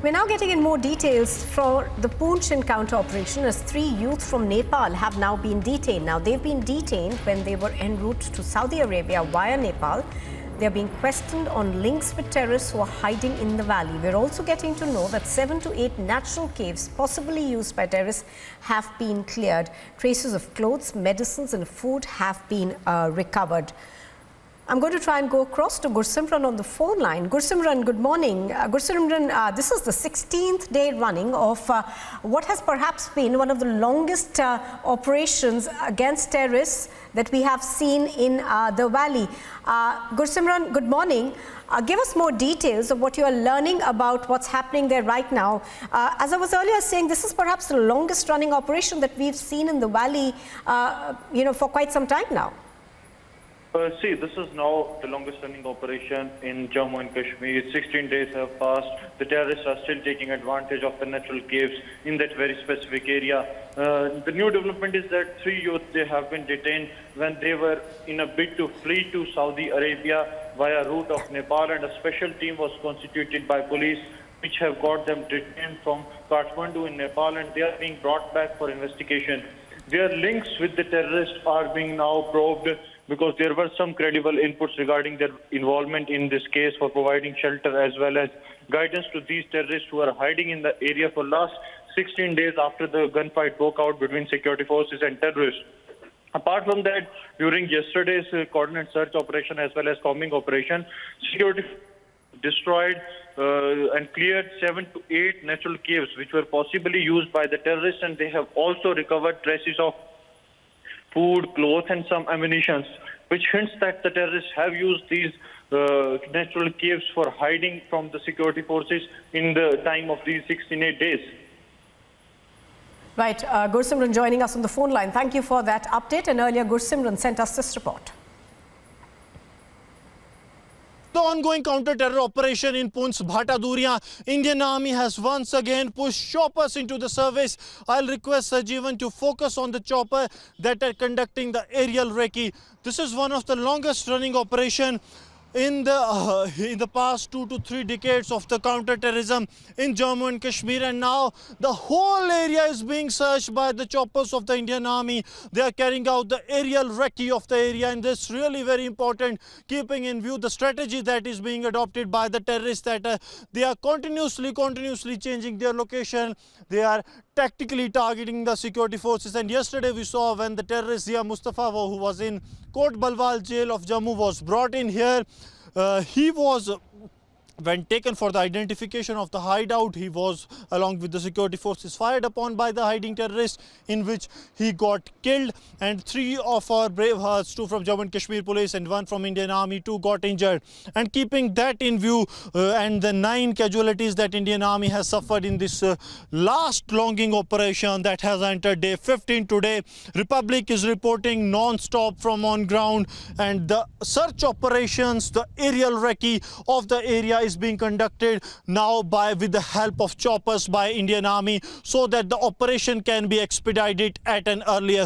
We're now getting in more details for the Poonch encounter operation as 3 youth from Nepal have now been detained. Now, they've been detained when they were en route to Saudi Arabia via Nepal. They're being questioned on links with terrorists who are hiding in the valley. We're also getting to know that 7 to 8 natural caves, possibly used by terrorists, have been cleared. Traces of clothes, medicines and food have been recovered. I'm going to try and go across to Gursimran on the phone line. Gursimran, good morning. Gursimran, this is the 16th day running of what has perhaps been one of the longest operations against terrorists that we have seen in the valley. Gursimran, good morning. Give us more details of what you are learning about what's happening there right now. As I was earlier saying, this is perhaps the longest running operation that we've seen in the valley, for quite some time now. See, this is now the longest running operation in Jammu and Kashmir. 16 days have passed. The terrorists are still taking advantage of the natural caves in that very specific area. The new development is that 3 youth, they have been detained when they were in a bid to flee to Saudi Arabia via route of Nepal, and a special team was constituted by police which have got them detained from Kathmandu in Nepal, and they are being brought back for investigation. Their links with the terrorists are being now probed, because there were some credible inputs regarding their involvement in this case for providing shelter as well as guidance to these terrorists who are hiding in the area for last 16 days after the gunfight broke out between security forces and terrorists. Apart from that, during yesterday's coordinate search operation as well as combing operation, security destroyed and cleared 7 to 8 natural caves which were possibly used by the terrorists, and they have also recovered traces of food, clothes and some ammunition, which hints that the terrorists have used these natural caves for hiding from the security forces in the time of these 68 days. Right, Gursimran joining us on the phone line. Thank you for that update. And earlier, Gursimran sent us this report. The ongoing counter-terror operation in Poonch Bhata Durian, Indian Army has once again pushed choppers into the service. I'll request Sajeevan to focus on the chopper that are conducting the aerial recce. This is one of the longest running operation in the past 2 to 3 decades of the counter-terrorism in Jammu and Kashmir, and now the whole area is being searched by the choppers of the Indian Army. They are carrying out the aerial recce of the area, and this is really very important, keeping in view the strategy that is being adopted by the terrorists, that they are continuously changing their location. They are tactically targeting the security forces, and yesterday we saw when the terrorist Zia Mustafa, who was in Kot Balwal jail of Jammu, was brought in here. He was, when taken for the identification of the hideout, he was, along with the security forces, fired upon by the hiding terrorists, in which he got killed, and 3 of our brave hearts, 2 from Jammu and Kashmir police and 1 from Indian Army, 2 got injured. And keeping that in view, and the 9 casualties that Indian Army has suffered in this last longing operation that has entered day 15 today, Republic is reporting non-stop from on ground, and the search operations, the aerial recce of the area is being conducted now with the help of choppers by Indian Army, so that the operation can be expedited at an earlier stage.